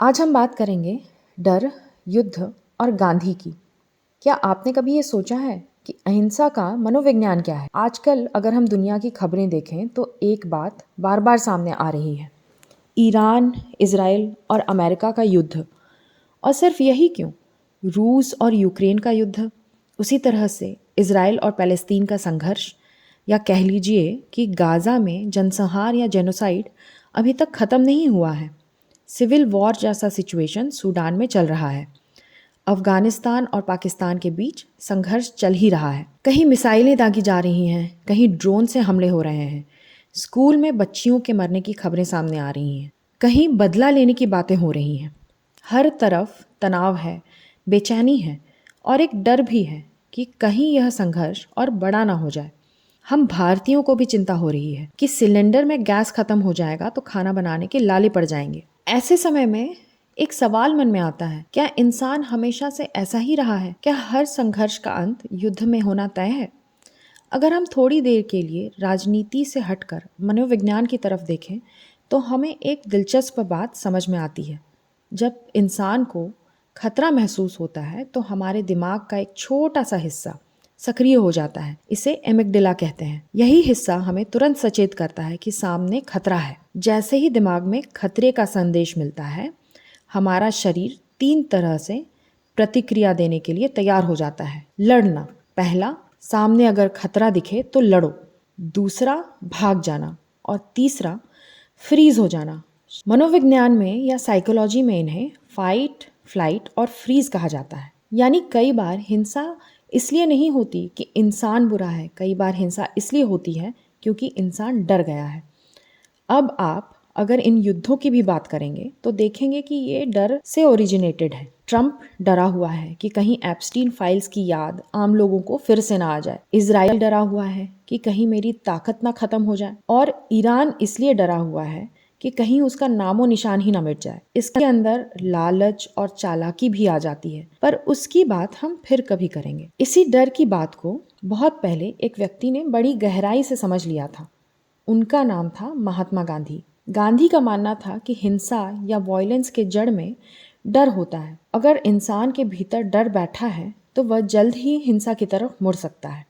आज हम बात करेंगे डर, युद्ध और गांधी की। क्या आपने कभी ये सोचा है कि अहिंसा का मनोविज्ञान क्या है? आजकल अगर हम दुनिया की खबरें देखें तो एक बात बार बार सामने आ रही है, ईरान, इजराइल और अमेरिका का युद्ध। और सिर्फ यही क्यों, रूस और यूक्रेन का युद्ध, उसी तरह से इजराइल और पैलेस्तीन का संघर्ष, या कह लीजिए कि गाज़ा में जनसंहार या जेनोसाइड अभी तक ख़त्म नहीं हुआ है। सिविल वॉर जैसा सिचुएशन सूडान में चल रहा है। अफगानिस्तान और पाकिस्तान के बीच संघर्ष चल ही रहा है। कहीं मिसाइलें दागी जा रही हैं, कहीं ड्रोन से हमले हो रहे हैं। स्कूल में बच्चियों के मरने की खबरें सामने आ रही हैं, कहीं बदला लेने की बातें हो रही हैं। हर तरफ तनाव है, बेचैनी है और एक डर भी है कि कहीं यह संघर्ष और बड़ा ना हो जाए। हम भारतीयों को भी चिंता हो रही है कि सिलेंडर में गैस खत्म हो जाएगा तो खाना बनाने के लाले पड़ जाएंगे। ऐसे समय में एक सवाल मन में आता है, क्या इंसान हमेशा से ऐसा ही रहा है? क्या हर संघर्ष का अंत युद्ध में होना तय है? अगर हम थोड़ी देर के लिए राजनीति से हटकर मनोविज्ञान की तरफ देखें तो हमें एक दिलचस्प बात समझ में आती है। जब इंसान को खतरा महसूस होता है तो हमारे दिमाग का एक छोटा सा हिस्सा सक्रिय हो जाता है। इसे एमिगडाला कहते हैं। यही हिस्सा हमें तुरंत सचेत करता है कि सामने खतरा है। जैसे ही दिमाग में खतरे का संदेश मिलता है, हमारा शरीर 3 तरह से प्रतिक्रिया देने के लिए तैयार हो जाता है। लड़ना, पहला, सामने अगर खतरा दिखे तो लड़ो। दूसरा, भाग जाना। और तीसरा, फ्रीज हो जाना। मनोविज्ञान में या साइकोलॉजी में इन्हें फाइट, फ्लाइट और फ्रीज कहा जाता है। यानी कई बार हिंसा इसलिए नहीं होती कि इंसान बुरा है, कई बार हिंसा इसलिए होती है क्योंकि इंसान डर गया है। अब आप अगर इन युद्धों की भी बात करेंगे तो देखेंगे कि ये डर से ओरिजिनेटेड है। ट्रंप डरा हुआ है कि कहीं एप्स्टीन फाइल्स की याद आम लोगों को फिर से ना आ जाए। इजराइल डरा हुआ है कि कहीं मेरी ताकत ना खत्म हो जाए। और ईरान इसलिए डरा हुआ है कि कहीं उसका नामो निशान ही ना मिट जाए। इसके अंदर लालच और चालाकी भी आ जाती है, पर उसकी बात हम फिर कभी करेंगे। इसी डर की बात को बहुत पहले एक व्यक्ति ने बड़ी गहराई से समझ लिया था। उनका नाम था महात्मा गांधी। गांधी का मानना था कि हिंसा या वॉयलेंस के जड़ में डर होता है। अगर इंसान के भीतर डर बैठा है तो वह जल्द ही हिंसा की तरफ मुड़ सकता है।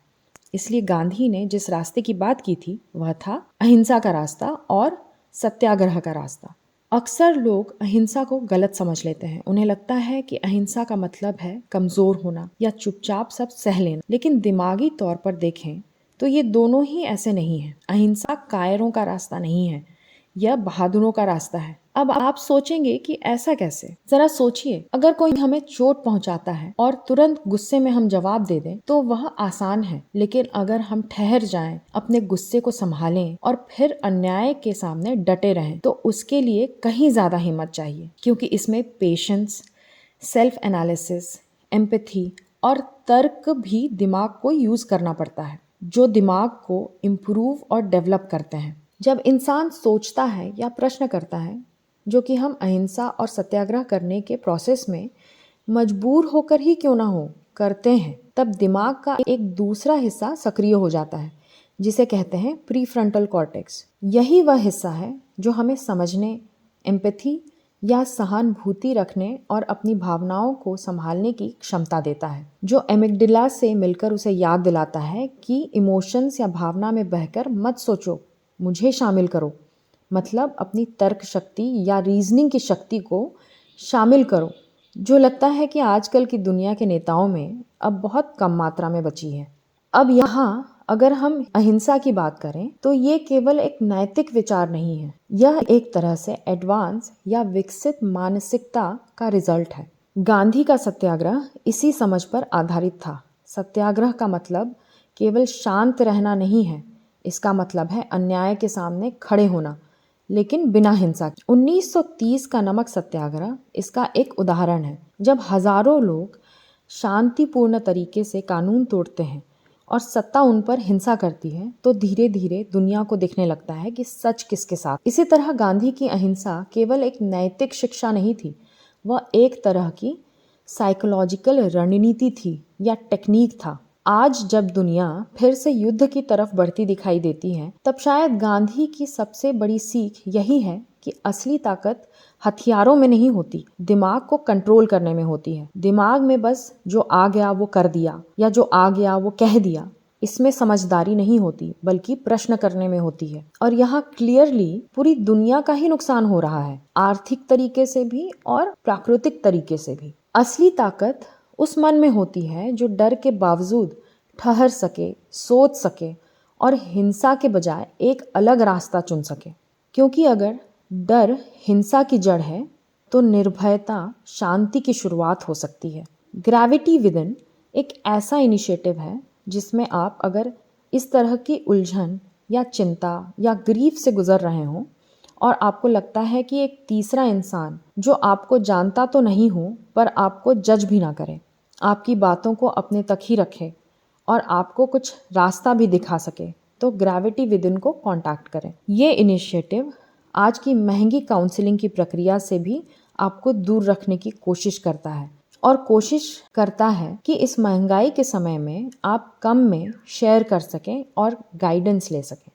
इसलिए गांधी ने जिस रास्ते की बात की थी वह था अहिंसा का रास्ता और सत्याग्रह का रास्ता। अक्सर लोग अहिंसा को गलत समझ लेते हैं। उन्हें लगता है कि अहिंसा का मतलब है कमजोर होना या चुपचाप सब सह लेना। लेकिन दिमागी तौर पर देखें तो ये दोनों ही ऐसे नहीं है। अहिंसा कायरों का रास्ता नहीं है, यह बहादुरों का रास्ता है। अब आप सोचेंगे कि ऐसा कैसे? जरा सोचिए, अगर कोई हमें चोट पहुंचाता है और तुरंत गुस्से में हम जवाब दे दें तो वह आसान है। लेकिन अगर हम ठहर जाएं, अपने गुस्से को संभालें और फिर अन्याय के सामने डटे रहें तो उसके लिए कहीं ज्यादा हिम्मत चाहिए, क्योंकि इसमें पेशेंस, सेल्फ एनालिसिस, एम्पैथी और तर्क भी दिमाग को यूज करना पड़ता है, जो दिमाग को इम्प्रूव और डेवलप करते हैं। जब इंसान सोचता है या प्रश्न करता है, जो कि हम अहिंसा और सत्याग्रह करने के प्रोसेस में मजबूर होकर ही क्यों ना हो करते हैं, तब दिमाग का एक दूसरा हिस्सा सक्रिय हो जाता है, जिसे कहते हैं प्रीफ्रंटल कॉर्टेक्स। यही वह हिस्सा है जो हमें समझने, एम्पैथी या सहानुभूति रखने और अपनी भावनाओं को संभालने की क्षमता देता है, जो एमिगडाला से मिलकर उसे याद दिलाता है कि इमोशंस या भावना में बहकर मत सोचो, मुझे शामिल करो। मतलब अपनी तर्क शक्ति या रीजनिंग की शक्ति को शामिल करो, जो लगता है कि आजकल की दुनिया के नेताओं में अब बहुत कम मात्रा में बची है। अब यहाँ अगर हम अहिंसा की बात करें तो ये केवल एक नैतिक विचार नहीं है, यह एक तरह से एडवांस या विकसित मानसिकता का रिजल्ट है। गांधी का सत्याग्रह इसी समझ पर आधारित था। सत्याग्रह का मतलब केवल शांत रहना नहीं है, इसका मतलब है अन्याय के सामने खड़े होना, लेकिन बिना हिंसा के। 1930 का नमक सत्याग्रह इसका एक उदाहरण है। जब हजारों लोग शांतिपूर्ण तरीके से कानून तोड़ते हैं और सत्ता उन पर हिंसा करती है तो धीरे धीरे दुनिया को दिखने लगता है कि सच किसके साथ। इसी तरह गांधी की अहिंसा केवल एक नैतिक शिक्षा नहीं थी, वह एक तरह की साइकोलॉजिकल रणनीति थी या टेक्निक था। आज जब दुनिया फिर से युद्ध की तरफ बढ़ती दिखाई देती है, तब शायद गांधी की सबसे बड़ी सीख यही है कि असली ताकत हथियारों में नहीं होती, दिमाग को कंट्रोल करने में होती है। दिमाग में बस जो आ गया वो कर दिया या जो आ गया वो कह दिया, इसमें समझदारी नहीं होती, बल्कि प्रश्न करने में होती है। और यहाँ क्लियरली पूरी दुनिया का ही नुकसान हो रहा है, आर्थिक तरीके से भी और प्राकृतिक तरीके से भी। असली ताकत उस मन में होती है जो डर के बावजूद ठहर सके, सोच सके और हिंसा के बजाय एक अलग रास्ता चुन सके। क्योंकि अगर डर हिंसा की जड़ है तो निर्भयता शांति की शुरुआत हो सकती है। ग्रेविटी विदिन एक ऐसा इनिशिएटिव है जिसमें आप अगर इस तरह की उलझन या चिंता या ग्रीफ से गुजर रहे हों और आपको लगता है कि एक तीसरा इंसान जो आपको जानता तो नहीं हो पर आपको जज भी ना करे, आपकी बातों को अपने तक ही रखे और आपको कुछ रास्ता भी दिखा सके, तो ग्रेविटी विदिन को कांटेक्ट करें। ये इनिशिएटिव आज की महंगी काउंसलिंग की प्रक्रिया से भी आपको दूर रखने की कोशिश करता है और कोशिश करता है कि इस महंगाई के समय में आप कम में शेयर कर सकें और गाइडेंस ले सकें।